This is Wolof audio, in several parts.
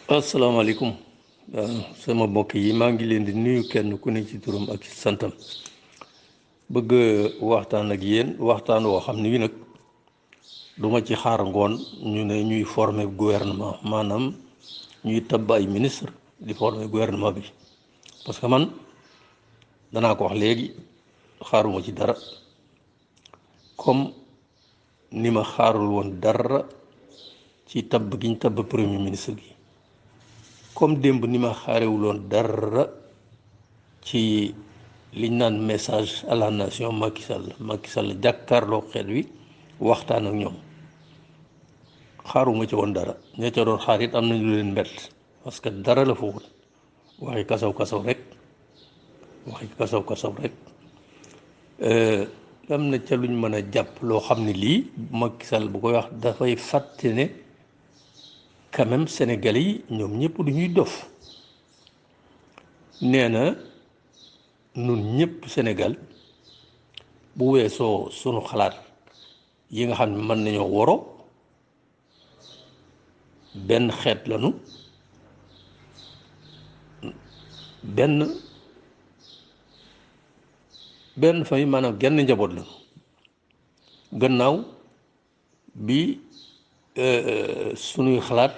asalaamaaleykum sama mbokk yi maa ngi leen di nuyu kenn ku ne ci turam ak ci santam bëgg waxtaan ak yéen waxtaan woo xam ni wi nag duma ci xaar ngoon ñu ne ñuy former gouvernement maanaam ñuy tabb ay ministre di former gouvernement bi parce que man danaa ko wax léegi xaaruma ci dara comme ni ma xaarul woon dara ci tabb gi ñu tabb premier ministre gi comme démb ni ma xaarewuloon dara ci liñ naan message à la nation Macky Sall jàkkaarloo xeet wi waxtaan ak ñoom xaaruma ci woon dara ña ca doon xaar it am nañu leen mbett parce que dara la fa wut waxi kasaw kasaw rek am na ca luñ mën a jàpp loo xam ne lii Macky Sall bu koy wax dafay fàtte ne quand même Sénégalais yi ñoom ñëpp du ñuy dof nee na nun ñëpp Sénégal bu weesoo sunu xalaat yi nga xam ne mën nañoo woro benn xeet lañu benn famille maanaam genn njaboot lañu gannaaw bi sunuy xalaat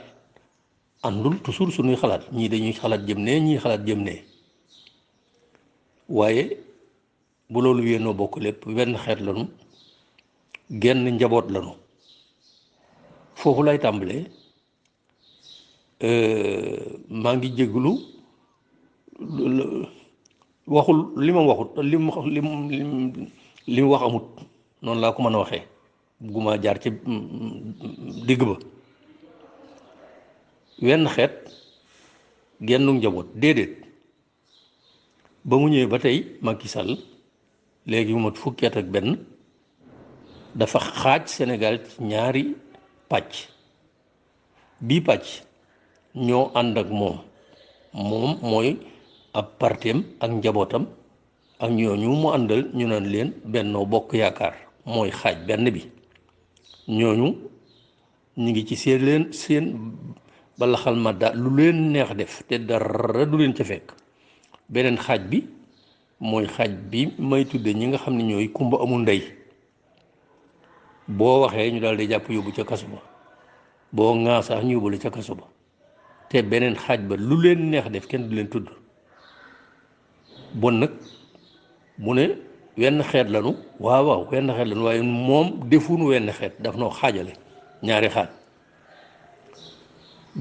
àndul toujours sunuy xalaat ñii dañuy xalaat jëm ne ñii xalaat jëm ne waaye bu loolu wéenoo bokk lépp benn xeet lañu genn njaboot lañu foofu lay tàmbalee maa ngi jégalu waxul li ma waxut li mu wax amut noonu laa ko mën a waxee bugguma jaar ci digg ba wenn xeet gennu njaboot déedéet ba mu ñëwee ba tey Macky Sall léegi mu mat fukki at ak benn dafa xaaj Sénégal ci ñaari pàcc bii pàcc ñoo ànd ak moom mooy ab partem ak njabootam ak ñooñu mu àndal ñu naan leen Bennoo Bokk Yaakaar mooy xaaj benn bi ñooñu ñu ngi ci seen balaxal ma daal lu leen neex def te dara du leen ca fekk beneen xaaj bi mooy xaaj bi may tudde ñi nga xam ne ñooy kumba amul ndey boo waxee ñu daal di jàpp yóbbu ca kaso ba boo ŋaa sax ñu yóbbu la ca kaso ba te beneen xaaj ba lu leen neex def kenn du leen tudd bon nag mu ne wenn xeet lanu waaw wenn xeet lanu waaye moom defuñu wenn xeet daf noo xaajale ñaari xaaj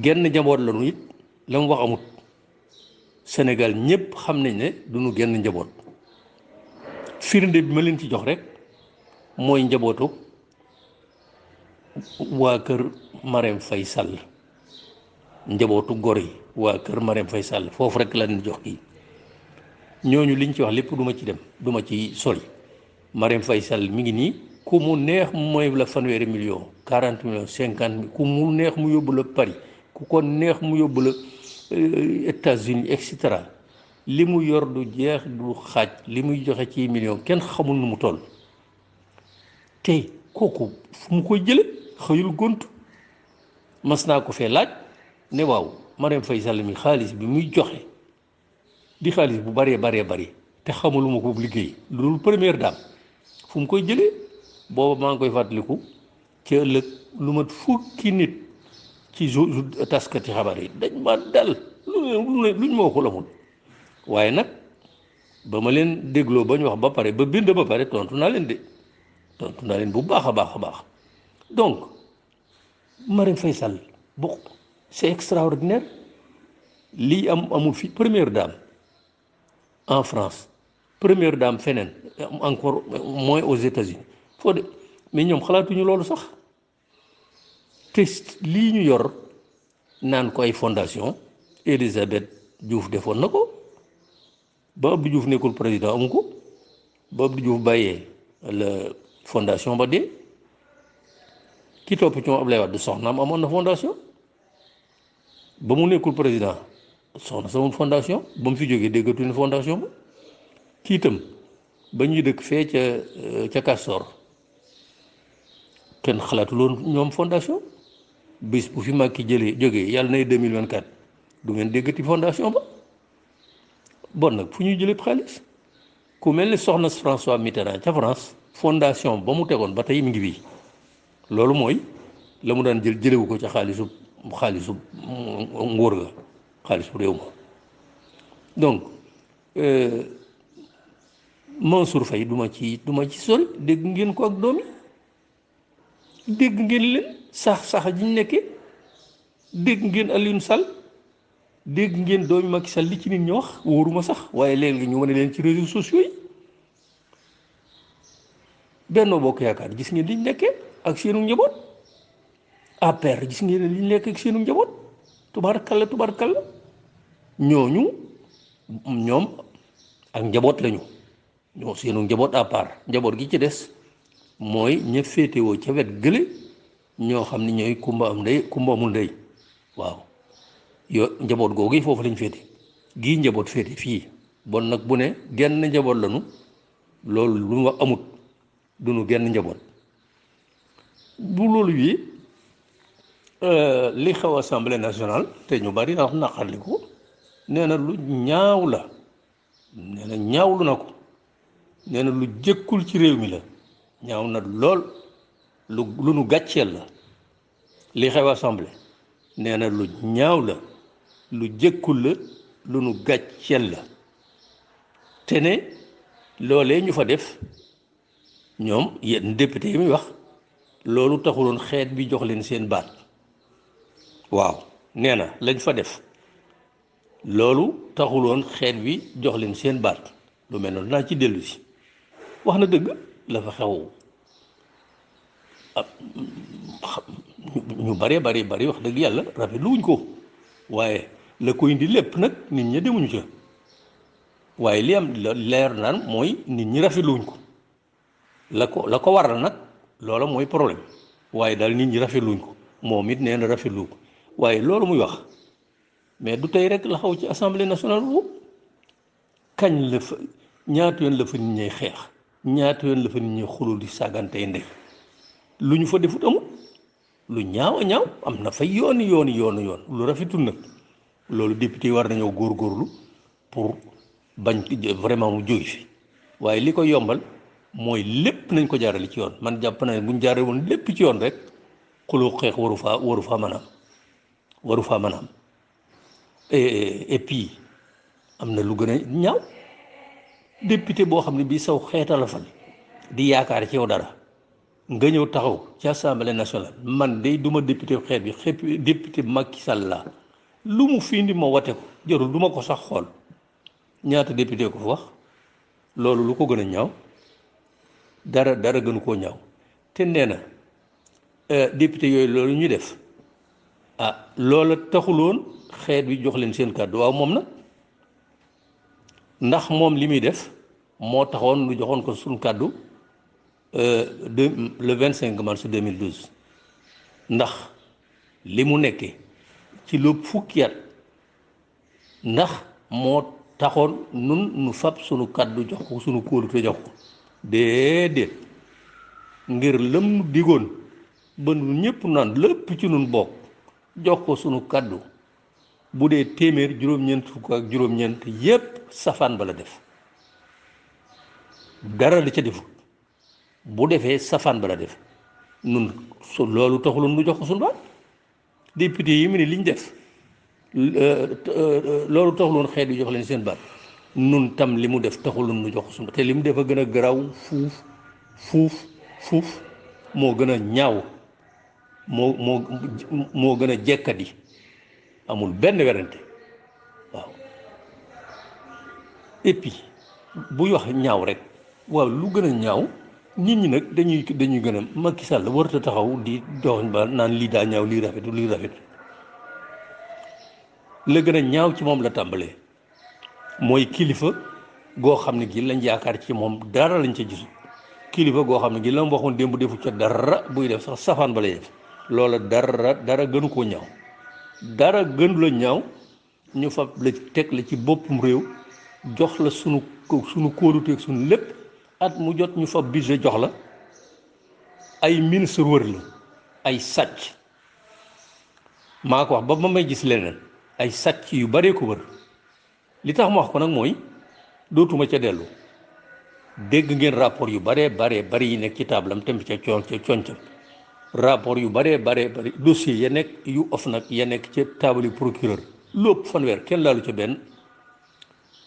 genn njaboot lanu it la mu wax amut Sénégal ñëpp xam nañ ne duñu genn njaboot firnde bi ma leen ci jox rek mooy njabootu waa kër Marème Faye Sall njabootu gor yi waa kër Marème Faye Sall foofu rek la leen jox kii ñooñu liñ ci wax lépp duma ci dem duma ci sori Marème Faye Sall mi ngi nii ku mu neex mooy la fanweeri million 40 millions 50 ku mu neex mu yóbbu la Paris ku ko neex mu yóbbu la États-Unis et cetera li mu yor du jeex du xaaj li muy joxe ci million kenn xamul nu mu toll te kooku fu mu koy jële xëyul gont mas naa ko fee laaj ne waaw Marème Faye Sall mi xaalis bi muy joxe di xaalis bu baree bari te xamuluma ko liggéey loolu première dame fu mu koy jëlee booba maa ngi koy fàttaliku ci ëllëg lu mat fukki nit ci taskati xabaar yi dañ ma dal luñ ma waxul amul waaye nag ba ma leen dégloo ba ñu wax ba pare ba bind ba pare tontu naa leen bu baax a baax donc Marème Faye Sall bon c'est extraordinaire lii amul fi première dame en France première dame feneen encore moins aux États-Unis foo de mais ñoom xalaatuñu loolu sax te lii ñu yor naan ko ay fondation Elisabeth Diouf defoon na ko ba Abdou Diouf nekkul président amu ko ba Abdou Diouf bàyyee la fondation ba dee ki topp ci moom Abdoulaye Wade soxnaam amoon na fondation ba mu nekkul président soxna sama fondation ba mu fi jógee déggatuñu fondation ba kii itam ba ñuy dëkk fee ca Castor kenn xalaatuloon ñoom fondation bis bu fi Macky jógee yàlla nay 2024 du ngeen déggati fondation ba. bon nag fu ñuy jëlee xaalis ku mel ni soxna François Mitterrand ca France fondation ba mu tegoon ba tey mi ngi bii loolu mooy la mu daan jëlewu ko ca xaalisu nguur ga xaalisu réew ma donc Mansour Faye duma ci sori dégg ngeen ko ak doom yi dégg ngeen leen sax ji ñu nekkee dégg ngeen Alioune Sall dégg ngeen doomi Macky Sall li ci nit ñi wax wóoruma sax waaye léegi ñu wane leen ci réseaux sociaux yi Benno Bokk Yaakaar gis ngeen liñ nekkee ak seenu njaboot APR gis ngeen liñ nekk ak seenu njaboot tubaarkalla ñooñu ñoom ak njaboot lañu ñoo seenu njaboot à part njaboot gi ci des mooy ña féetewoo ca wet gële ñoo xam ni ñooy kumba am ndey kumba amul ndey waaw yo njaboot googu foofu lañ féete gii njaboot féete fii bon nag bu ne genn njaboot lañu loolu lu mu wax amut duñu genn njaboot bu loolu yi li xew assemblée nationale te ñu bari wax naqarli ko nee na lu ñaaw la nee na ñaawlu na ko nee na lu jëkkul ci réew mi la ñaaw na lool lu nu gàcceel la li xew assemblée nee na lu ñaaw la lu jëkkul la lu nu gàcceel la te ne loolee ñu fa def ñoom yenn député yi muy wax loolu taxuloon xeet bi jox leen seen baat waaw nee na lañ fa def loolu taxuloon xeet bi jox leen seen baat lu mel noonu naa ci dellu si wax na dëgg la fa xew ñu bari wax dëgg yàlla rafetlu wuñ ko waaye la ko indi lépp nag nit ñi demuñu ca waaye li am leer naan mooy nit ñi rafetlu wuñ ko la ko waral nag loola mooy problème waaye daal nit ñi rafetlu wuñ ko moom it nee na rafetlu ko waaye loolu muy wax mais du tey rek la xaw ci assemblée nationale boobu kañ la fa ñaata yoon la fa nit ñi xeex ñaata yoon la fa nit ñi xulul di sàggantey ndey lu ñu fa defut amul lu ñaaw a ñaaw am na fa yoon lu rafetul nag loolu député yi war nañoo góorgóorlu pour bañ vraiment mu jóge fi waaye li ko yombal mooy lépp nañ ko jaarale ci yoon man jàpp na ne buñ jaarale woon lépp ci yoon rek xuloo xeex waru faa mën a am et puis am na lu gën a ñaaw député boo xam ne bii saw xeeta la fal di yaakaar ci yow dara nga ñëw taxaw ci assemblée nationale man de duma député xeet bi xepp député Macky Sall la lu mu fi indi ma wate ko jarul duma ko sax xool ñaata député ko fa wax loolu lu ko gën a ñaaw dara gënu koo ñaaw te nee na député yooyu loolu ñu def loola taxuloon xeet bi jox leen seen kàddu waaw moom nag ndax moom li muy def moo taxoon lu joxoon ko suñu kàddu le 25 mars 2012 ndax li mu nekkee ci lu fukki at ndax moo taxoon nun nu fab sunu kàddu jox ko sunu kóolute jox ko déedéet ngir lëm nu digoon ba nu ñëpp naan lépp ci nun bokk jox ko sunu kàddu bu dee téeméer juróom-ñeent fukk ak juróom-ñeent yépp safaan ba la def dara la ca defut bu defee safaan ba la def nun loolu taxuloon nu jox ko sunu baat député yi mu ne liñ def loolu taxuloon xeet yi jox leen seen baat nun tam li mu def taxuloon nu jox ko sunu baat te li mu def a gën a garaaw fuuf moo gën a ñaaw moo gën a jekkadi amul benn werante waaw et puis buy wax ñaaw rek waaw lu gën a ñaaw nit ñi nag dañuy gën a Macky Sall warut a taxaw di joxoñ ba naan lii daa ñaaw lii rafetu la gën a ñaaw ci moom la tàmbalee mooy kilifa goo xam ne gi lañ yaakaar ci moom dara lañ ca gisu kilifa goo xam ne gi la mu waxoon démb defu ca dara buy def sax safaan ba lay def loola dara gënu koo ñaaw dara gënu la ñaaw ñu fab la teg la ci boppum réew jox la sunu kóoluteeg sunu lépp at mu jot ñu fab budget jox la ay ministre wër la ay sàcc maa ko wax ba ma may gis leneen ay sàcc yu baree ko wër li tax ma wax ko nag mooy dootuma ca dellu dégg ngeen rapport yu baree bari yi nekk ci taabalam tam ca concam rapport yu baree bari dossier ya nekk yu of nag ya nekk ca taabali procureur lépp fanweer kenn laalu ca benn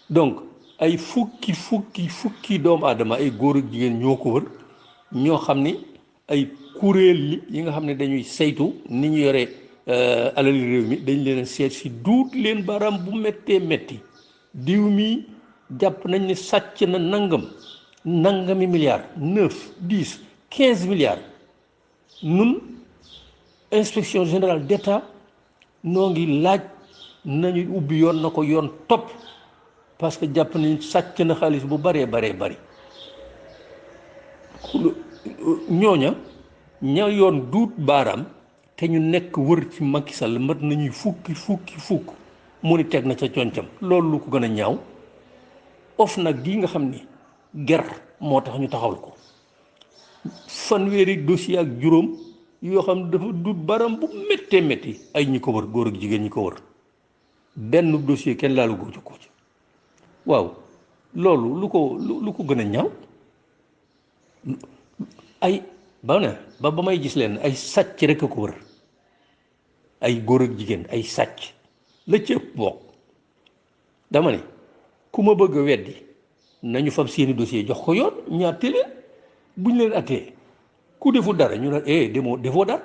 donc ay fukki doomu aadama ay góor ak jigéen ñoo ko wër ñoo xam ni ay kuréel yi nga xam ne dañuy saytu ni ñu yore alali réew mi dañ leen a seet si duut leen baaraam bu méttee métti diw mi jàpp nañ ne sàcc na nangami milliards 9 10 15 milliards nun inspection générale d'État noo ngi laaj nañu ubbi yoon na ko yoon topp parce que jàpp nañ sàcc na xaalis bu baree bari ñooña ña yoon duut baaraam te ñu nekk wër ci Macky Sall mat nañuy fukk mu ni teg na ca concam loolu lu ko gën a ñaaw of nag gi nga xam ni ger moo tax ñu taxawal ko fanweeri dossier ak juróom yoo xam ne dafa duut baaraam bu méttee métti ay ñi ko wër góor ak jigéen ñi ko wër benn dossier kenn laalu ko ci waaw loolu lu ko gën a ñaaw ay ba may gis leen ay sàcc rek a ko wër ay góor ak jigéen ay sàcc la ci ëpp bokk dama ne ku ma bëgg a weddi nañu fab seeni dossier jox ko yoon ñu àtte leen bu ñu leen àttee ku deful dara ñu ne defoo dara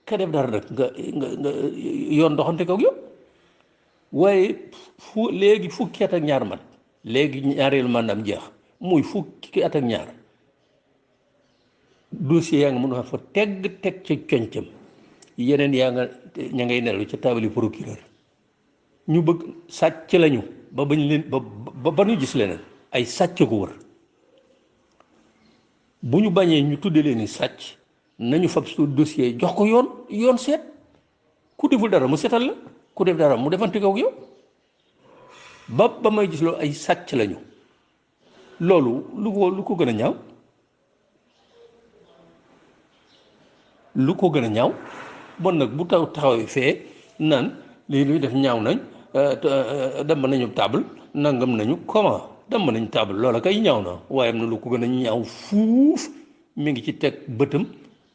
ka def dara nag nga yoon doxante ko ak yow waaye léegi fukki at ak ñaar mat léegi ñaareelu mandaam jeex muy fukki at ak ñaar dossier yaa nga mën a fa teg ca concam yeneen yaa nga ña ngay nelaw ca taabali procureur ñu bëgg sàcc lañu ba bañ leen ba ñu gis leneen ay sàcc ko wër bu ñu bañee ñu tudde leen ni sàcc nañu fab su dossier jox ko yoon seet ku deful dara mu seetal la ku def dara mu defante ko ak yow ba may gis loolu ay sàcc lañu loolu lu ko gën a ñaaw lu ko gën a ñaaw bon nag bu taxawee fee naan lii luy def ñaaw nañ damm nañu table nangam nañu comment damm nañu table loola kay ñaaw na waaye am na lu ko gën a ñaaw fuuf mi ngi ci teg bëtam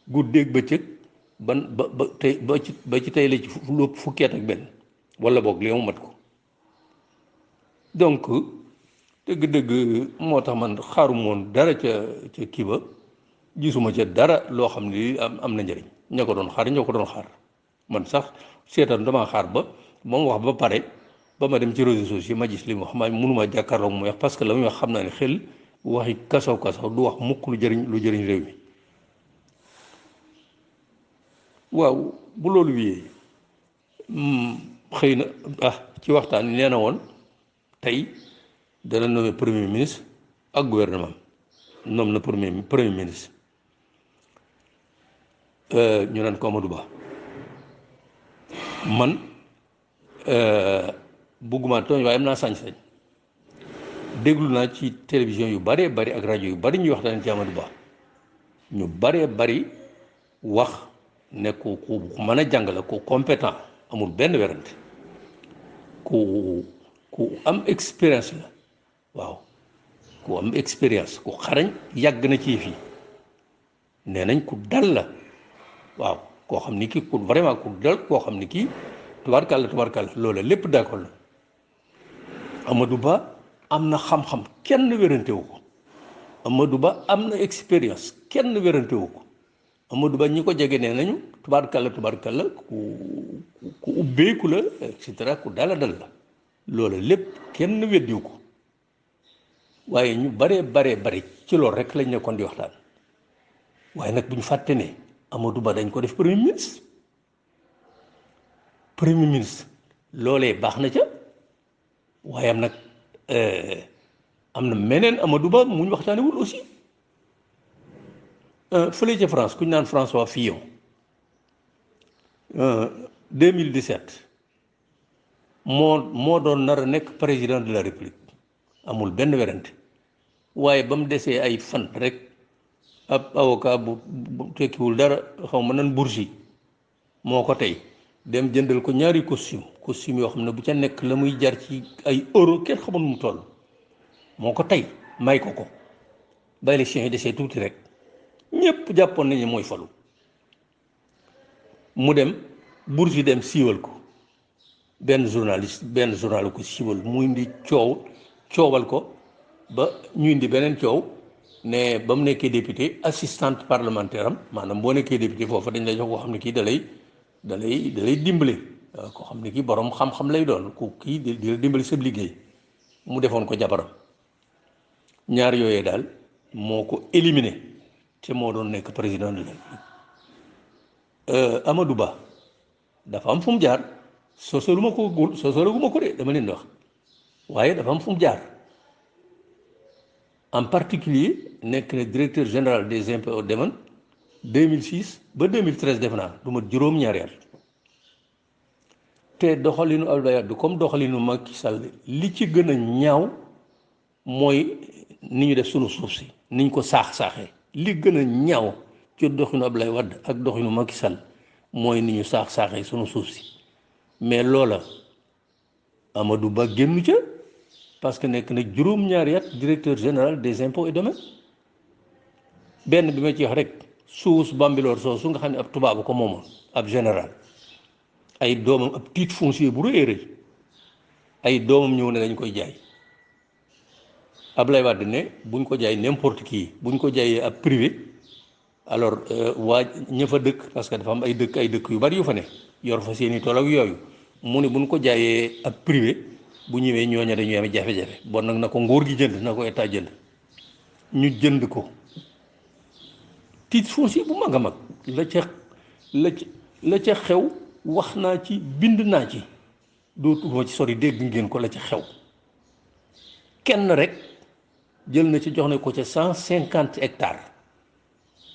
guddeeg bëccëg ba ci tey la ci lu fukki at ak benn wala boog li mu mat ko donc dëgg-dëgg moo tax man xaaruma woon dara ca kii ba gisuma ca dara loo xam ne lii am na njëriñ ñoo ko doon xaar man sax seetaan damaa xaar ba mu wax ba pare ba ma dem ci réseaux sociaux ma gis li mu wax ma mënuma jàkkaarloog mu wax parce que la muy wax xam naa ne xel waxi kasaw du wax mukk lu jëriñ réew mi waaw bu loolu wiyee xëy na ci waxtaan nee na woon tey dana nommer premier ministre ak gouvernement noom na premier ministre ñu naan ko Amadou Ba man bëgguma tooñ waaye am naa sañ-sañ déglu naa ci télévision yu bëree bëri ak rajo yu bëri ñuy waxtaan ci Amadou Ba ñu bëree bëri wax ne ku mën a jàngale ku compétent amul benn werante ku am expérience la waaw ku am expérience ku xarañ yàgg na ci fii nee nañ ku dal la waaw koo xam ni kii ku vraiment ku dal koo xam ni kii tubaarkàlla loola lépp d'accord la Amadou Ba am na xam-xam kenn wérante wu ko Amadou Ba am na expérience kenn wérante wu ko Amadou Ba ñi ko jege nee nañu tubaarkàlla ku ubbeeku la et cetera ku dal la loola lépp kenn weddiwu ko waaye ñu bare ci loolu rek lañ nekkoon di waxtaan waaye nag bu ñu fàtte ne Amadou Ba dañ ko def premier ministre loolee baax na ca waaye am nag am na meneen Amadou Ba mu ñu waxtaanewul aussi fële ca France ku ñu naan François Fillon 2017 moo doon nar a nekk président de la République amul benn werante waaye ba mu desee ay fan rek ab avocat bu tekkiwul dara xaw ma nan Bourgi moo ko tey dem jëndal ko ñaari costume yoo xam ne bu ca nekk la muy jar ci ay euro kenn xamul mu toll moo ko tey may ko ba élection yi desee tuuti rek ñëpp jàppoon nañu mooy falu mu dem Bourgi dem siiwal ko benn journal ko siiwal mu indi coowal ko ba ñu indi beneen coow ne ba mu nekkee député assistante parlementaire am maanaam boo nekkee député foofu dañ lay jox koo xam ne kii da lay dimbale koo xam ne kii borom xam-xam lay doon ku kii di la dimbali sa liggéey mu defoon ko jabaram ñaar yooyee daal moo ko éliminé te moo doon nekk président de la Amadou Ba dafa am fu mu jaar sosaluma ko de dama leen di wax waaye dafa am fu mu jaar en particulier nekk na directeur général des impôts et domaines 2006 ba 2013 def naa du ma juróom-ñaari at te doxalinu Abdoulaye Wade comme doxalinu Macky Sall li ci gën a ñaaw mooy ni ñu def sunu suuf si ni ñu ko saax-saaxee li gën a ñaaw ci doxinu Abdoulaye Wade ak doxinu Macky Sall mooy ni ñu saax-saaxee sunu suuf si mais loola Amadou Ba génn ca parce que nekk na juróom-ñaari at directeur général des impôts et domaines benn bi ma ci wax rek suus Bambilor soosu nga xam ne ab tubaabu ko moomoon ab général ay doomam ab titre foncier bu rëy rëy ay doomam ñëw ne dañ koy jaay Abdoulaye Wade ne buñ ko jaay n'importe qui buñ ko jaayee ab privé alors waa ña fa dëkk parce que dafa am ay dëkk yu bari yu fa ne yor fa seeni tool ak yooyu mu ne buñ ko jaayee ab privé bu ñëwee ñooña dañuy am jafe-jafe bon nag na ko nguur gi jënd na ko état jënd ñu jënd ko titre foncier bu mag a mag la ca xew wax naa ci bind naa ci dootuma ci sori dégg ngeen ko la ca xew kenn rek jël na ci jox na ko ca 150 hectares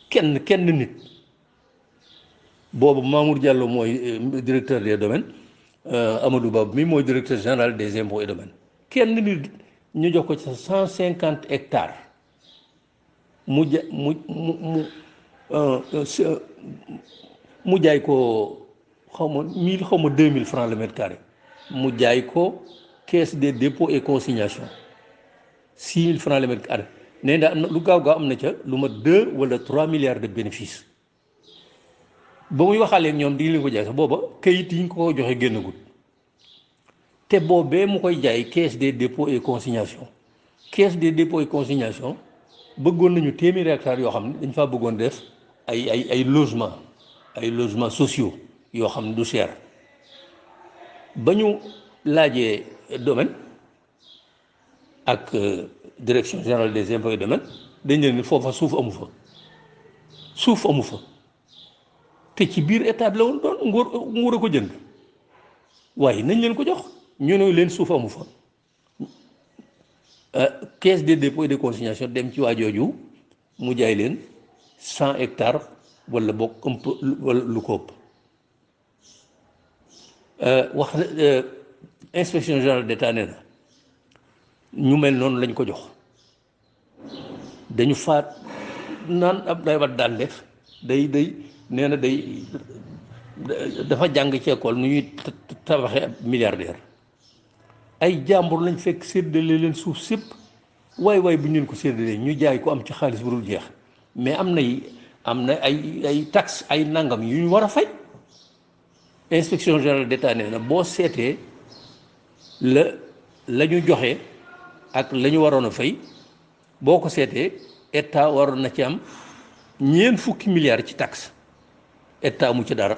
kenn nit boobu Mamour Diallo mooy directeur des domaines Amadou Ba mi mooy directeur général des impôts et domaines kenn nit ñu jox ko ca 150 hectares mu jaay ko xaw ma 1000 xaw ma 2000 francs le mètre carré mu jaay ko caisse des dépôts et consignations 6000 francs le mètre carré nee na am na lu gaaw am na ca lu ma 2 wala 3 milliards de bénéfices ba muy waxaale ak ñoom di leen ko jaay sax booba kayit yi ñu ko joxe génnagul te boobee mu koy jaay caisse des dépôts et consignations bëggoon nañu téeméeri hectares yoo xam ne dañ faa bëggoon def ay logements sociaux yoo xam ne du cher ba ñu laajee domaine ak direction générale des impôts et domaines dañ leen ni foofa suuf amu fa te ci biir état bi la woon doon nguur a ko jënd waaye nañ leen ko jox ñu ne leen suuf amu fa caisse des dépôts et de consignation dem ci waa jooju mu jaay leen 100 hectares wala boog un peu wala lu ko ëpp wax inspection générale d'État nee na ñu mel noonu lañ ko jox dañu faat naan Abdoulaye Wade daan def day nee na dafa jàng ci école nu ñuy tabaxee ab milliardaire ay jàmbur lañ fekk séddale leen suuf sépp waay bu ñu leen ko séddalee ñu jaay ko am ci xaalis bu dul jeex mais am na ay taxes ay nangam yu ñu war a fay inspection générale d'État nee na boo seetee la ñu joxe ak la ñu waroon a fay boo ko seetee état waroon na ci am ñeent fukki milliards ci taxe état mu ci dara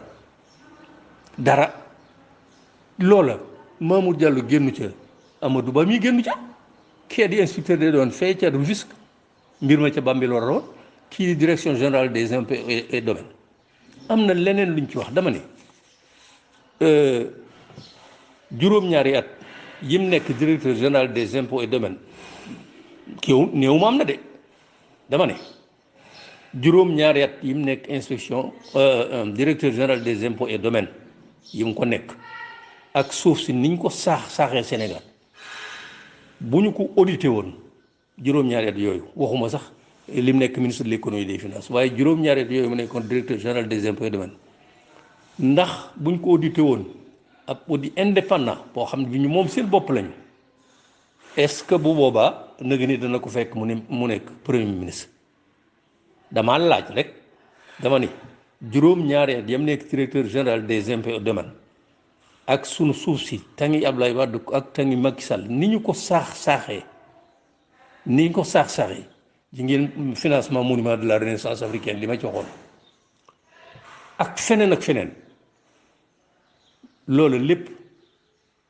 loola Mamour Diallo génnu ca Amadou Ba mi génnu ca kii di inspecteur des douanes fay ca Rufisque mbir ma ca Bambilor la woon kii di direction générale des impôts et domaines am na leneen luñ ci wax dama ne juróom-ñaari at yim nekk directeur général des impôts et domaines kiiw néew ma am na de dama ne juróom-ñaari at yim nekk inspection directeur général des impôts et domaines yim ko nekk ak suuf si niñ ko saaxee Sénégal bu ñu ko audité woon juróom-ñaari at yooyu waxuma sax lim nekk ministre de l'économie et des finances waaye juróom-ñaari at yooyu mu nekkoon directeur général des impôts et domaines ndax buñ ko audité woon ab audit indépendant boo xam ne bi ñu moom seen bopp lañu est-ce que bu boobaa nëg ni dana ko fekk mu nekk premier ministre dama laaj rek dama ni juróom-ñaari at yam nekk directeur général des impôts et domaines ak sunu suuf si tangi Abdoulaye Wade ak tangi Macky Sall ni ñu ko saaxee ji ngeen financement monument de la renaissance africaine li ma ci waxoon ak feneen loolu lépp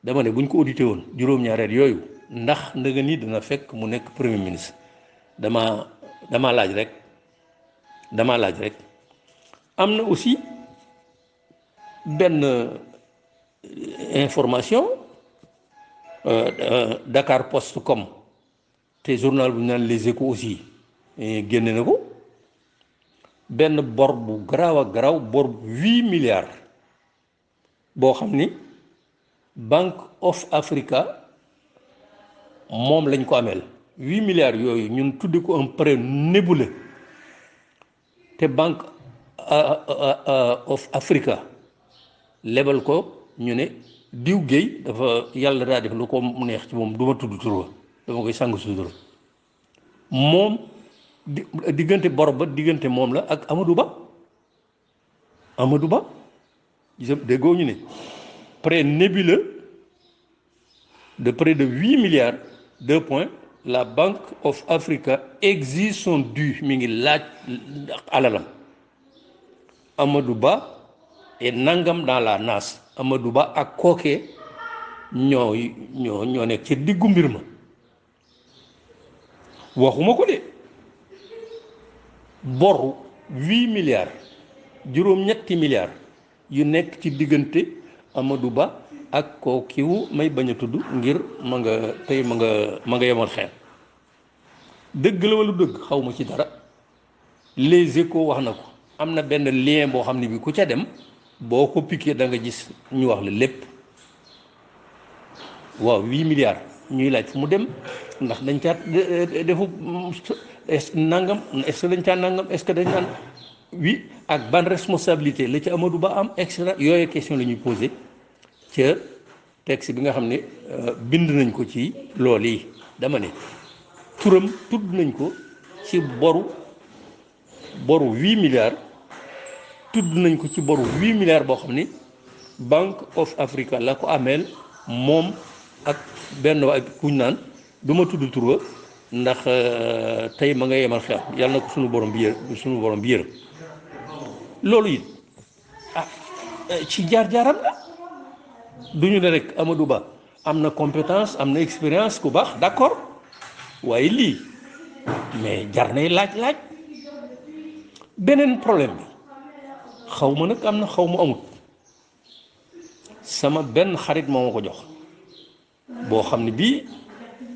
dama ne buñ ko audité woon juróom-ñaari at yooyu ndax ndëga ni dana fekk mu nekk premier ministre dama laaj rek am na aussi benn information Dakar Post comme te journal bu ñu naan Les Échos aussi génne na ko benn bor bu garaaw bor bu 8 milliards boo xam ni Bank of Africa moom lañ ko ameel 8 milliards yooyu ñun tuddi ko un prêt nébuleux te Bank of Africa lebal ko ñu ne diw géey dafa yàlla daa def lu ko neex ci moom du ma tudd tur dama koy sàng sutura moom diggante bor ba diggante moom la ak Amadou Ba gis déggoo ñu ne prêt nébuleux de près de 8 milliards 2 points la Bank of Africa exige son dû mi ngi laaj alalam Amadou Ba et nangam dans la naas Amadou Ba ak kookee ñoo nekk ci diggu mbir ma waxuma ko de boru 8 milliards juróom-ñetti milliards yu nekk ci diggante Amadou Ba ak kookiwu may bañ a tudd ngir ma nga yemal xeer dëgg la wala dëgg xaw ma ci dara Les Échos wax na ko am na benn lien boo xam ne bi ku ca dem boo ko piqué da nga gis ñu wax la lépp waaw 8 milliards ñuy laaj fu mu dem ndax dañ caa defu nangam est-ce que dañ caa nangam est-ce que dañ naan oui ak ban responsabilité la ci Amadou Ba am et cetera yooyu question la ñuy posé ca texte bi nga xam ne bind nañ ko ci loolu yi dama ne turam tudd nañ ko ci boru 8 milliards tudd nañ ko ci boru 8 milliards boo xam ni Bank of Africa la ko ameel moom ak benn waay kuñ naan du ma tudd tur ndax tey ma nga yemal xeex yàlla na ko suñu borom bi yërëm loolu it ci jaar-jaaram la duñu ne rek Amadou Ba am na compétence am na expérience ku baax d'accord waaye lii mais jar nay laaj beneen problème bi xaw ma nag am na xaw ma amut sama benn xarit moo ma ko jox boo xam ne bii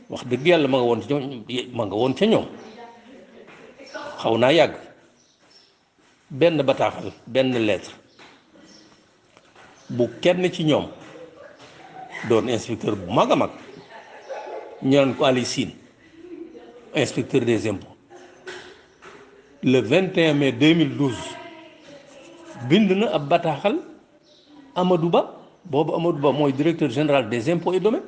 wax dëgg yàlla ma nga woon ca ñoom xaw naa yàgg benn bataaxal benn lettre bu kenn ci ñoom doon inspecteur bu mag a mag ñu naan ko Ali Sine inspecteur des impôts le 21 mai 2012 bind na ab bataaxal Amadou Ba boobu Amadou Ba mooy directeur général des impôts et domaines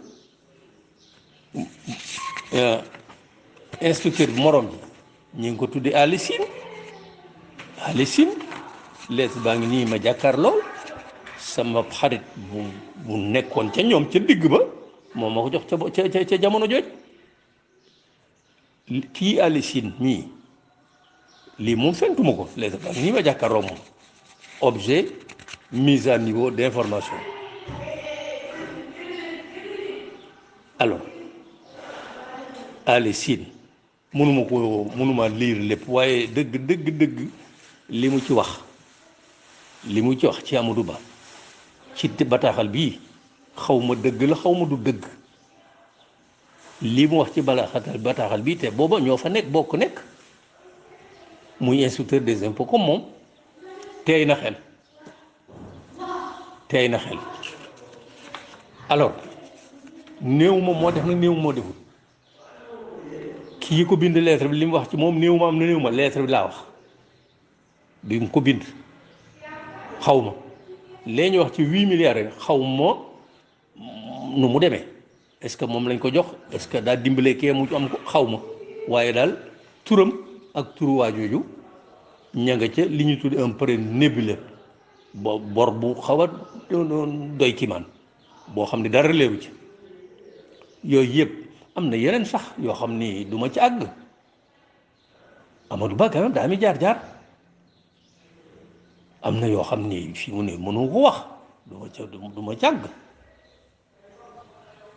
inspecteur bi morom bi ñu ngi ko tuddee Ali Sine lettre baa ngi nii ma jàkkaar lool sama xarit bu nekkoon ca ñoom ca digg ba moom ma ko jox ca jamono jooj kii Ali Sine mii lii moom fentuma ko lettre baa ngi nii ma jàkkaarloo moom objet mise à niveau d'information alors Ali Sine mënuma lire lépp waaye dëgg li mu ci wax ci Amadou Ba ci bataaxal bii xaw ma dëgg la xaw ma du dëgg li mu wax ci bataaxal bii te booba ñoo fa bokk nekk muy inspecteur des impôts comme moom teey na xel alors néew ma moo def nag néew moo deful kii ko bind lettre bi li mu wax ci moom néew ma am na néew ma lettre bi laa wax bi mu ko bind xaw ma lee ñu wax ci 8 milliards yi xaw ma nu mu demee est-ce que moom lañ ko jox est-ce que daa dimbale kee mu am ko xaw ma waaye daal turam ak turu waa jooju ña nga ca li ñu tudd un peu nébuleux bor bu xaw a doy kiimaan boo xam ne dara leeru ci yooyu yëpp am na yeneen sax yoo xam ni du ma ci àgg Amadou Ba quand même daa mi jaar-jaar am na yoo xam ni fii mu ne mënu ko wax du ma ci àgg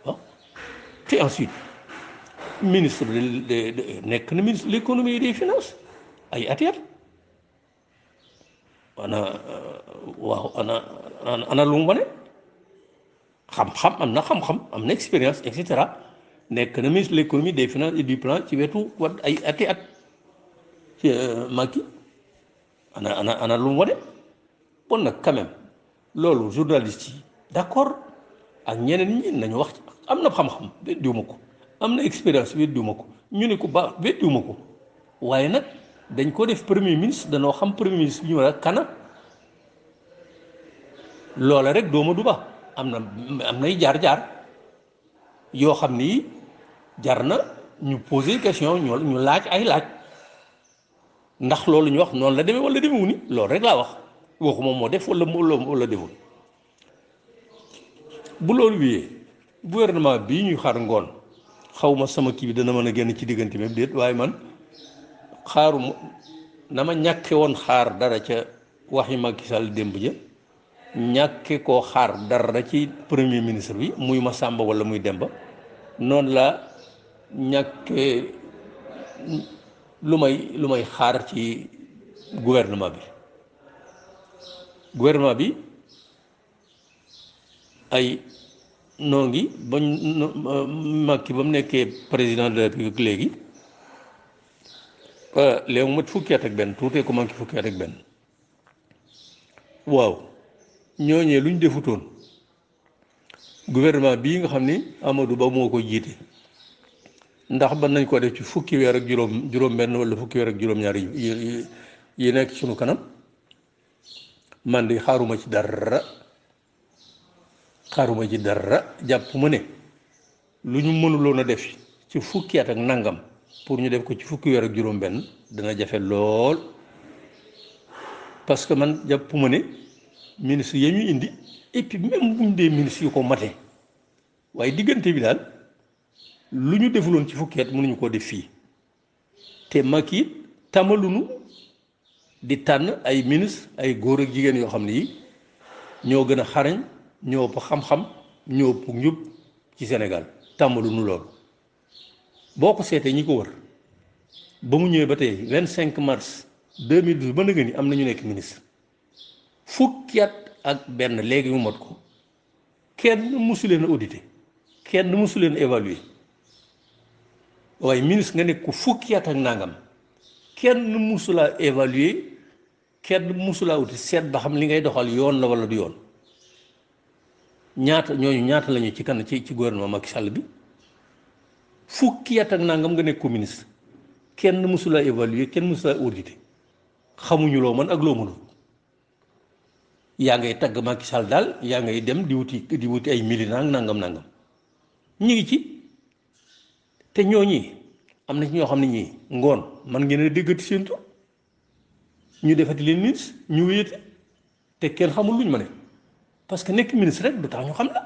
waaw te ensuite ministre de nekk na ministre de l'économie et des finances ay at ana waaw ana lu mu wane xam-xam am na xam-xam am na expérience et cetera nekk na ministre de l'économie des finances et du plan ci wetu wat ay ati at ci Macky ana lu mu wane bon nag quand même loolu journaliste yi d'accord ak ñeneen ñi nañu wax am na xam-xam weddiwuma ko am na expérience weddiwuma ko ñu ne ko baax weddiwuma ko waaye nag dañ ko def premier ministre danoo xam premier ministre bi ñu war a kana loola rek dooma du ba am nay jaar-jaar yoo xam ni jar na ñu poser question ñu laaj ay laaj ndax loolu ñu wax noonu la demee wala demewu ni loolu rek laa wax waxuma moo def wala deful bu loolu wiyee gouvernement bii ñuy xaar ngoon xaw ma sama kii bi dana mën a génn ci diggante même déet waaye man xaaruma na ma ñàkke woon xaar dara ca waxi Macky Sall démb ja ñàkke koo xaar dara ci premier ministre bi muy ma Samba wala muy Demba noonu la ñàkke lu may xaar ci gouvernement bi ay noo ngi bañ Macky ba mu nekkee président de la République léegi léegi mu mat fukki at ak benn tuutee ko manqué fukki at ak benn waaw ñooñee lu ñu defutoon gouvernement bii nga xam ni Amadou Ba moo ko jiite ndax ban nañ ko def ci fukki weer ak juróom-benn wala fukki weer ak juróom-ñaar yi nekk sunu kanam man di xaaruma ci dara jàpp ma ne lu ñu mënuloon a def ci fukki at ak nangam pour ñu def ko ci fukki weer ak juróom-benn dana jafe lool parce que man jàpp ma ne ministre ya ñu indi et puis même bu ñu dee ministre yu ko mate waaye diggante bi daal lu ñu defuloon ci fukki at mënuñu koo def fii te Macky it tàmmalunu di tànn ay ministre ay góor ak jigéen yoo xam ne yi ñoo gën a xarañ ñoo ëpp xam-xam ñoo ëpp njub ci Sénégal tàmmalunu loolu boo ko seetee ñi ko wër ba mu ñëwee ba tey 25 mars 2012 ba nga ni am na ñu nekk ministre fukki at ak benn léegi mu mot ko kenn mësu leen a audité kenn mësu leen a évaluer waaye ministre nga nekk ko fukki at ak nangam kenn mësu laa évaluer kenn mësu laa audité seet ba xam li ngay doxal yoon la wala du yoon ñaata lañu ci kan ci gouvernement Macky Sall bi fukki at ak nangam nga nekk ko ministre kenn mësu laa évaluer kenn mësu laa audité xamuñu loo mën ak loo mënul yaa ngay tagg Macky Sall daal yaa ngay dem di wuti ay militants nangam ñu ngi ci te ñooñi am na ci ñoo xam ne ñii ngoon man ngeen a déggati seen tur ñu defati leen ministre ñu wéyati te kenn xamul luñ ma ne parce que nekk ministre rek du tax ñu xam la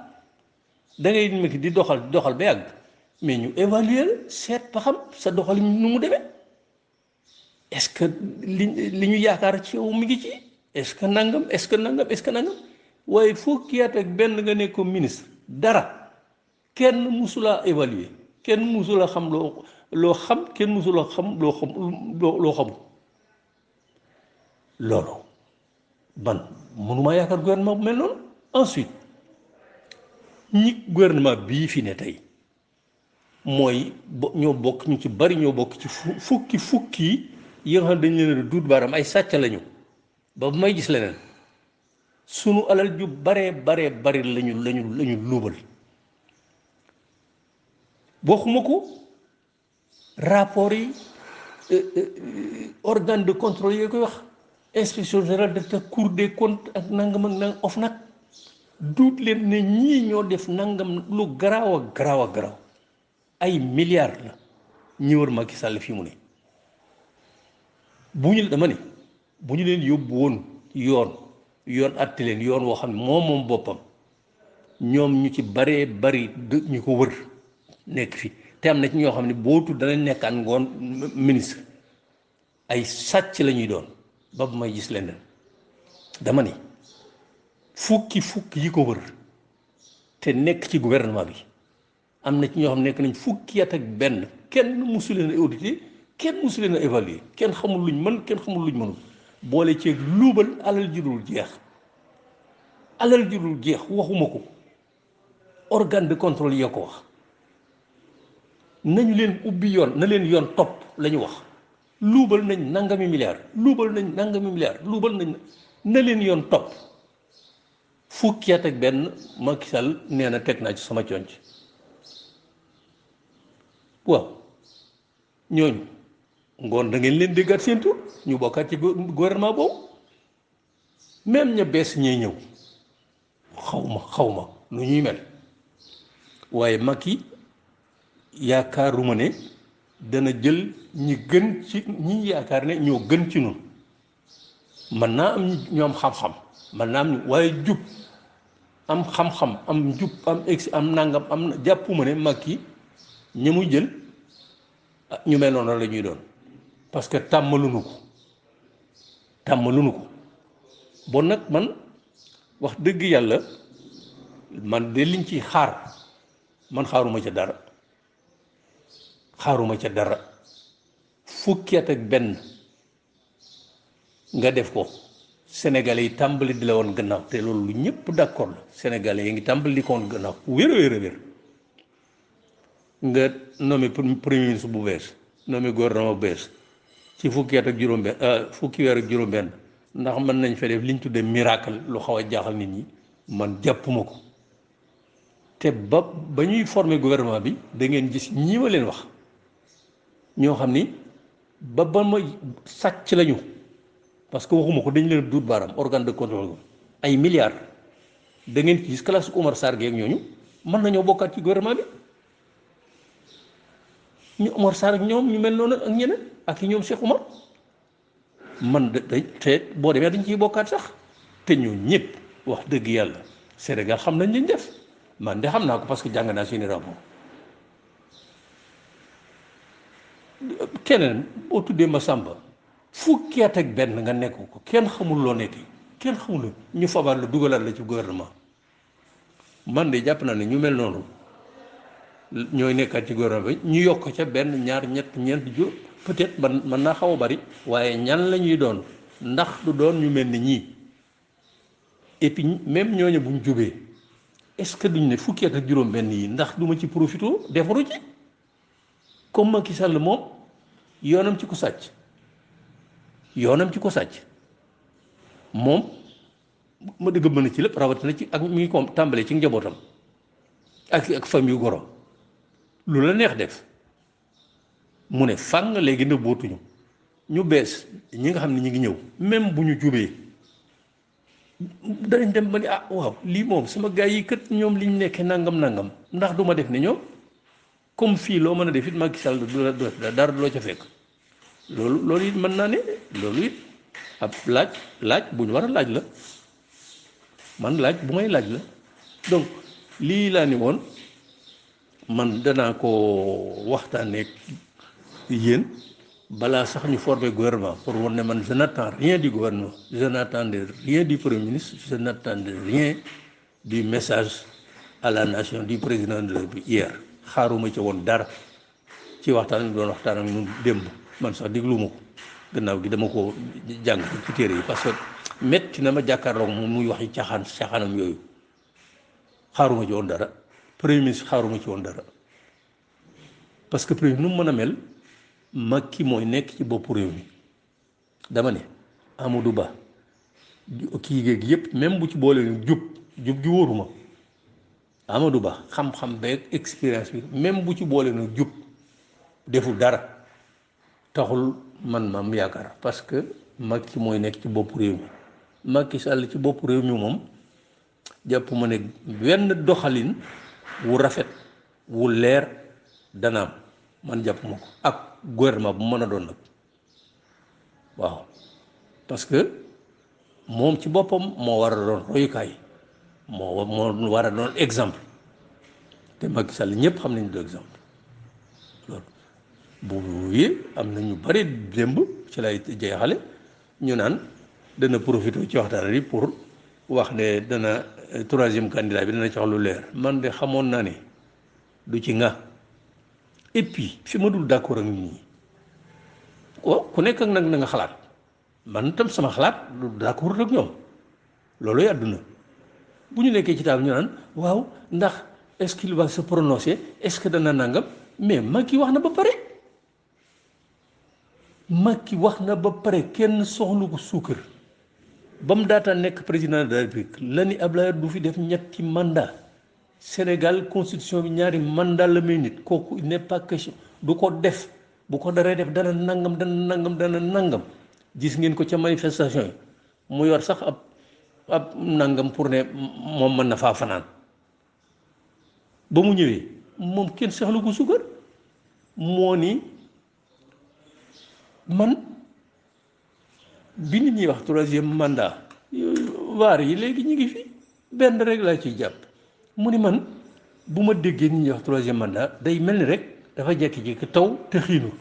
da ngay nekk di doxal ba yàgg mais ñu évaluer la seet ba xam sa doxal nu mu demee est-ce que li ñu yaakaar ci yow mi ngi ci est-ce que nangam waaye fukki at ak benn nga nekk ko ministre dara kenn mësulaa évaluer kenn mësula xam loo xam kenn mësula xam loo xamul loolu ban mënuma yaakaar gouvernement bu mel noonu ensuite ñi gouvernement bii fi ne tey mooy ñoo bokk ñu ci bari ñoo bokk ci fukki yi nga xam dañ leen duut baaram ay sàcc lañu ba bu may gis leneen sunu alal ju bari lañu luubal waxuma ko rapport yi organe de contrôle yi koy wax inspection générale d'État Cour des comptes ak nangam ak nangam OFNAC duut leen ne ñii ñoo def nangam lu garaaw a garaaw a garaaw ay milliards la ñi wër Macky Sall fi mu ne bu ñu dama ne bu ñu leen yóbbu woon yoon àtte leen yoon woo xam ne moom boppam ñoom ñu ci baree bari ñu ko wër nekk fi te am na ci ñoo xam ne boo tudd danañ nekkaan ngoon ministre ay sàcc la ñuy doon ba bu may gis leneen dama ni fukki yi ko wër te nekk ci gouvernement bi am na ci ñoo xam nekk nañ fukki at ak benn kenn musu leen a audité kenn musu leen a évaluer kenn xamul luñ mën kenn xamul luñ mënul boole ceeg luubal alal ji dul jeex waxuma ko organe de contrôle ya ko wax nañu leen ubbi yoon na leen yoon topp la ñu wax luubal nañ nangami milliards luubal nañ na leen yoon topp fukki at ak benn Macky Sall nee na teg naa ci sama conc waaw ñooñu ngoon da ngeen leen déggaat seen tur ñu bokkaat ci gouvernement boobu même ña bees ñee ñëw xaw ma lu ñuy mel waaye Macky yaakaaruma ne dana jël ñi gën ci ñi yaakaar ne ñoo gën ci ñun mën naa am ñoom xam-xam mën naa am waaye jub am xam-xam am jub am nangam am na jàppuma ne Macky ñi mu jël ñu mel noonu la ñuy doon parce que tàmmaluñu ko bon nag man wax dëgg yàlla man de liñ ci xaar man xaaruma ca dara fukki at ak benn nga def ko Sénégalais yi tàmbali di la woon gannaaw te loolu lu ñëpp d'accord la Sénégalais yi ngi tàmbali di ko woon gannaaw wér nga nommé premier ministre bu bees nommé gouvernement bu bees ci fukki at ak juróom-benn fukki weer ak juróom-benn ndax mën nañ fa def liñ tuddee miracle lu xaw a jaaxal nit ñi man jàppuma ko te ba ñuy former gouvernement bi da ngeen gis ñii ma leen wax ñoo xam ni ba ma sàcc lañu parce que waxuma ko dañ leen duut baaraam organe de contrôle ay milliards da ngeen ci gis classe Oumar Sarr ak ñooñu mën nañoo bokkaat ci gouvernement bi ñu Oumar Sarr ak ñoom ñu mel noonu ak ñeneen ak ñoom Cheikh Oumar man te boo demee dañ ciy bokkaat sax te ñoo ñëpp wax dëgg yàlla Sénégal xam nañ liñ def man de xam naa ko parce que jàng naa seeni rapport keneen boo tuddee Massamba fukki at ak benn nga nekk ko kenn xamul loo nekk kenn xamul ñu fabaat la dugalaat la ci gouvernement man de jàpp naa ne ñu mel noonu ñooy nekkaat ci gouvernement bi ñu yokk ca benn ñaar ñett ñeent juróom peut-être mën naa xaw a bari waaye ñan la ñuy doon ndax du doon ñu mel ni ñii et puis même ñooñu buñ jubee est-ce que duñ ne fukki at ak juróom benn yi ndax duma ci profité defaru ci comme Macky Sall moom yoonam ci ko sàcc moom ma dëgg mën a ci lépp rawatina ci ak mi ngi ko tàmbalee ci njabootam ak famille goro lu la neex def mu ne fàng léegi nëbbootuñu ñu bees ñi nga xam ne ñi ngi ñëw même bu ñu jubee danañ dem ba ni waaw lii moom sama gars yi kët ñoom liñ nekkee nangam ndax du ma def ne ñoom comme fii loo mën a def it Macky Sall dara loo ca fekk loolu it mën naa ne loolu it ab laaj bu ñu war a laaj la man laaj bu may laaj la donc lii laa ni woon man danaa ko waxtaanee yéen balaa sax ñu former gouvernement pour wan ne man je n'attends rien du gouvernement je n'attendais rien du premier ministre je n'attendais rien du message à la nation du président de la République hier xaaruma ci woon dara ci waxtaan bi doon waxtaan ak ñun démb man sax dégluma ko gannaaw gi dama ko jàng ci téere yi parce que metti na ma jàkkaarloo moom muy waxi caaxaanam yooyu xaaruma ci woon dara premier ministre xaaruma ci woon dara parce que premier nu mu mën a mel Macky mooy nekk ci bopp réew mi dama ne Amadou Ba kii géeg yépp même bu ci boole jub gi wóoruma Amadou Ba xam-xam beeg expérience bi même bu ci boole nag jub deful dara taxul man maam yaakaar parce que Macky mooy nekk ci bopp réew mi Macky Sall ci bopp réew mi moom jàpp ma ne wenn doxalin wu rafet wu leer dana am man jàpp ma ko ak gouvernement bu mën a doon nag waaw parce que moom ci boppam moo war a doon royukaay moo war a doon exemple te Macky Sall ñëpp xam nañu du exemple loolu bu wii am na ñu bari démb ci lay jeexale ñu naan dana profité ci waxtaan bi pour wax ne dana troisième candidat bi dana ci wax lu leer man de xamoon naa ne du ci nga et puis fi ma dul d'accord ak nit ñi ku nekk ak nag na nga xalaat man tam sama xalaat du d'accord ak ñoom loolu àdduna bu ñu nekkee ci taal ñu naan waaw ndax est-ce qu'il va se prononcer est-ce que dana nangam mais Macky wax na ba pare Macky wax na ba pare kenn soxlu ko suukar ba mu daataan nekk président de la République la ni Abdoulaye du fi def ñetti mandat Sénégal constitution bi ñaari mandat la may nit kooku il n'est pas question du ko def bu ko daree def dana nangam gis ngeen ko ca manifestation yi mu yor sax ab nangam pour ne moom mën na faa fanaan ba mu ñëwee moom kenn soxlu ko suukar moo ni man bi nit ñuy wax troisième mandat waar yi léegi ñu ngi fi benn rek laa ciy jàpp mu ni man bu ma déggee nit ñuy wax troisième mandat day mel ni rek dafa jékki-jékki taw te xiinu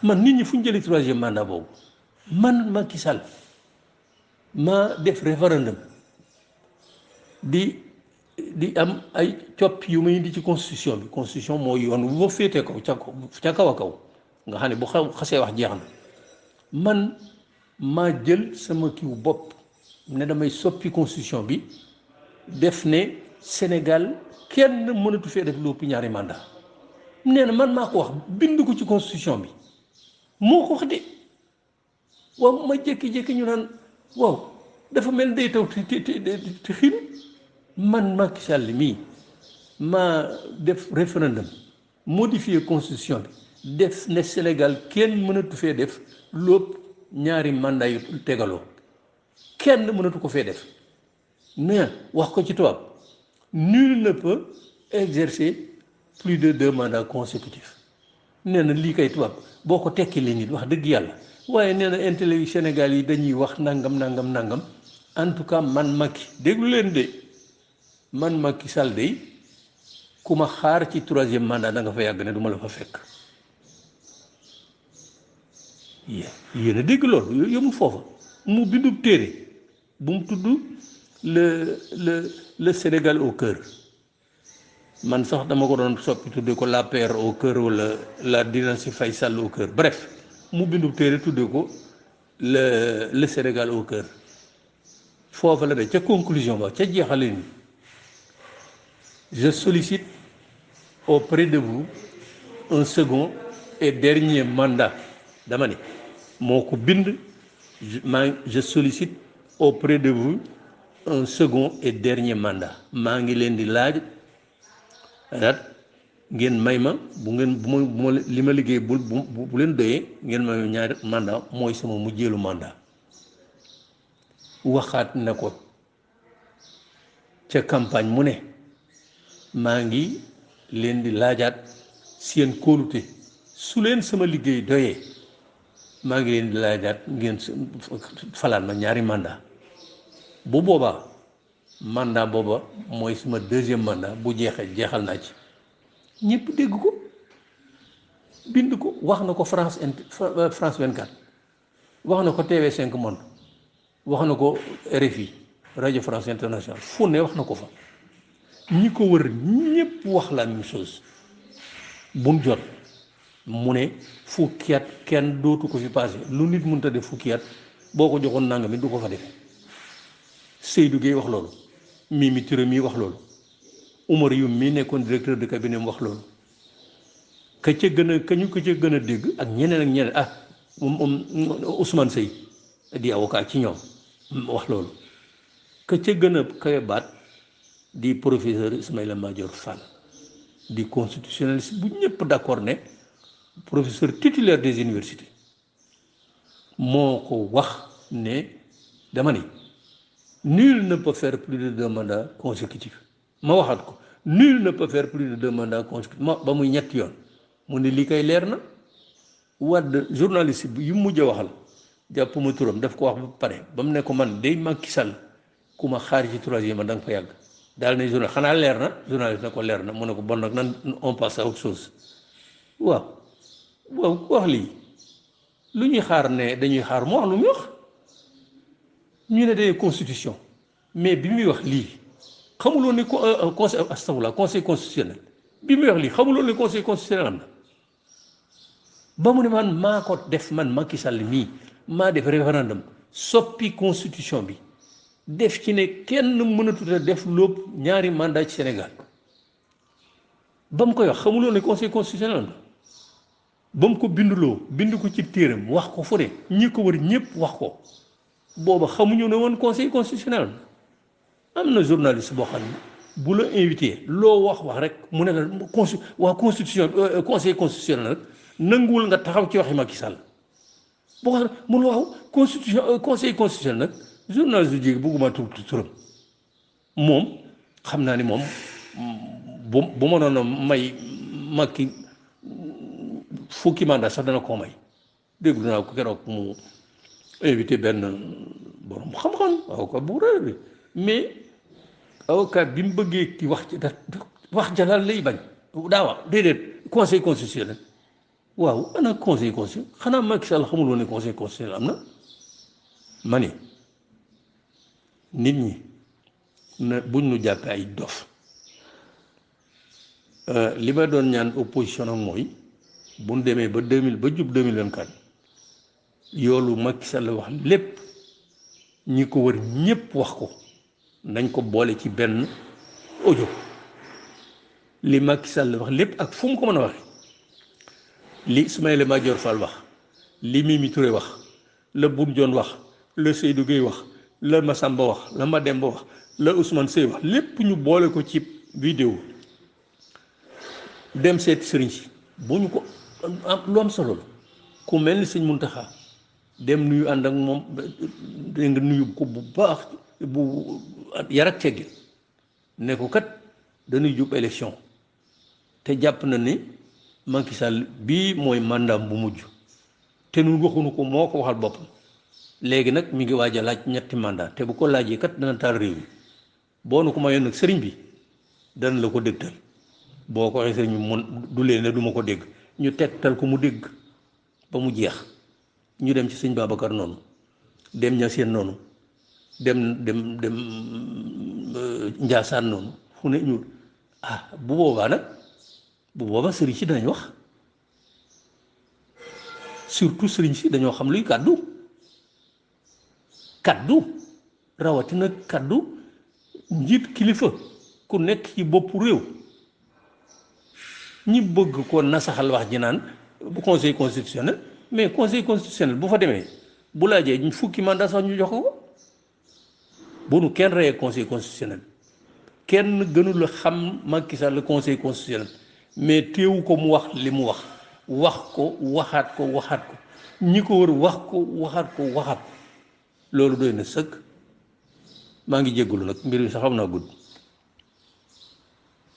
man nit ñi fu ñu jëlee troisième mandat boobu man Macky Sall ma def référendum di am ay copp yu may indi ci constitution bi constitution mooy yoon wu ma féetee kaw ca kaw a kaw nga xam ne bu xasee wax jeex na man maa jël sama kiw bopp ne damay soppi constitution bi def ne Sénégal kenn mënatu fee def lu ëpp ñaari mandat nee na man maa ko wax bind ko ci constitution bi moo ko wax de waaw ma jékki-jékki ñu naan waaw dafa mel day taw te xiin man Macky Sall mii maa def référendum modifier constitution bi def ne Sénégal kenn mënatu fee def lépp ñaari mandat yu tegaloo kenn mënatu ko fee def mais wax ko ci tubaab nul ne peut exercer plus de 2 mandats consécutifs nee na lii kay tubaab boo ko tekki li nit wax dëgg yàlla waaye nee na intellectuel Sénégal yi dañuy wax nangam en tout cas man Macky déglu leen de man Macky Sall de ku ma xaar ci 3e mandat da nga fa yàgg ne du ma la fa fekk yéen a dégg loolu yëmul foofa mu bindub téere bu mu tudd le Sénégal au cœur man sax dama ko doon soppi tudde ko l'APR au cœur wala la dynastie Faye Sall au cœur bref mu bindub téere tudde ko le Sénégal au cœur foofa la de ca conclusion ba ca jeexale ni je sollicite auprès de vous un second et dernier mandat dama ne moo ko bind je sollicite auprès de vous un second et dernier mandat maa ngi leen di laaj rat ngeen may ma bu ma li ma liggéey bu leen doyee ngeen may ñaari mandat mooy sama mujjeelu mandat waxaat na ko ca campagne mu ne maa ngi leen di laajaat seen kóolute su leen sama liggéey doyee maa ngi leen di laajaat ngeen falaat ma ñaari mandat bu boobaa mandat booba mooy sama 2e mandat bu jeexee jeexal naa ci ñëpp dégg ko bind ko wax na ko France 24 wax na ko TV5 Monde wax na ko RFI Radio France Internationale fu ne wax na ko fa ñi ko wër ñëpp wax la même chose buñ jot mu ne fukki at kenn dootu ko fi passé lu nit mënta def fukki at boo ko joxoon nangam it du ko fa def Seydou Gueye wax loolu Mimi Touré mii wax loolu Oumar Youm mii nekkoon directeur de cabinet mu wax loolu ka ca gën a dégg ak ñeneen moom Ousmane Seye di avocat ci ñoom wax loolu ka ca gën a kawe baat di professeur Ismaïla Madior Fall di constitutionnaliste bu ñëpp d'accord ne professeur titulaire des universités moo ko wax ne dama ni nul ne peut faire plus de 2 mandats consécutifs ma waxaat ko nul ne peut faire plus de 2 mandats consécutifs ma ba muy ñetti yoon mu ne lii kay leer na Wade journaliste bi yu mujj a waxal jàpp ma turam daf ko wax ba pare ba mu ne ko man day Macky Sall ku ma xaar ci troisième ma da nga fa yàgg daal ne journal xanaa leer na journaliste ne ko leer na mu ne ko bon nag nan on passe à autre chose waaw waaw ku wax lii lu ñuy xaar ne dañuy xaar mu wax lu muy wax ñu ne day constitution mais bi muy wax lii xamuloon ne conseil astafurlah conseil constitutionnel bi muy wax lii xamuloon ne conseil constitutionnel am na ba mu ne man maa ko def man Macky Sall mii maa def référendum soppi constitution bi def ci ne kenn mënatut a def lépp ñaari mandat ci Sénégal ba mu koy wax xamuloon ne conseil constitutionnel am na ba mu ko binduloo bind ko ci téeram wax ko fu ne ñi ko wër ñëpp wax ko booba xamuñu ne woon conseil constitutionnel am na journaliste boo xam ne bu la invité loo wax rek mu ne la waa constitution conseil constitutionnel rek nanguwul nga taxaw ci waxi Macky Sall boo xam ne mun waaw constitution conseil constitutionnel nag journaliste yu jéggi bëgguma turam moom xam naa ni moom bu ma doon may Macky fukki mandat sax dana koo may déglu naa ko keroog mu invité benn borom xam-xam avocat bu rëy bi mais avocat bi mu bëggee ki wax ci wax jalal lay bañ daa wax déedéet conseil constitutionnel waaw ana conseil constitutionnel xanaa Macky Sall xamul woon ne conseil constitutionnel am na ma ni nit ñi na buñ nu jàppee ay dof li ma doon ñaan opposition ak mooy bu ñu demee ba 2000 ba jub 2024 yoolu Macky Sall wax lépp ñi ko wër ñépp wax ko nañ ko boole ci benn audio li Macky Sall wax lépp ak fu mu ko mën a waxe li Ismaïla Madior Fall wax li Mimi Touré wax la Boun Dionne wax la Seydou Gueye wax la Massamba wax la Mademba wax la Ousmane Seye wax lépp ñu boole ko ci vidéo dem seeti sëriñ si bu ñu ko lu am solo la ku mel ni sëñ Muntaxa dem nuyu ànd ak moom dégg nga nuyu ko bu baax bu yar ak teggin ne ko kat dañuy jub élection te jàpp na ni Macky Sall bii mooy mandat bu mujj te nun waxuñu ko moo ko waxal boppam léegi nag mi ngi waaj a laaj ñetti mandat te bu ko laajee kat dana taal réew mi boo nu ko mayoon nag sëriñ bi dana la ko dégtal boo ko waxee sëriñ bi mun du leen ne du ma ko dégg ñu tegtal ko mu dégg ba mu jeex ñu dem ci sëñ Babacar noonu dem Ñaseen noonu dem Njaasaan noonu fu ne ñu bu boobaa nag bu boobaa sëriñ si danañ wax surtout sëriñ si dañoo xam luy kaddu rawatina kaddu njiit kilifa ku nekk ci boppu réew ñi bëgg ko nasaxal wax ji naan bu conseil constitutionnel mais conseil constitutionnel bu fa demee bu laajee ñu fukki mandat sax ñu jox ko bu nu kenn reyee conseil constitutionnel kenn gënul a xam Macky Sall le conseil constitutionnel mais téewu ko mu wax li mu wax ko waxaat ko ñi ko wër wax ko waxaat ko loolu doy na sëkk maa ngi jéggalu nag mbir mi sax xam naa gudd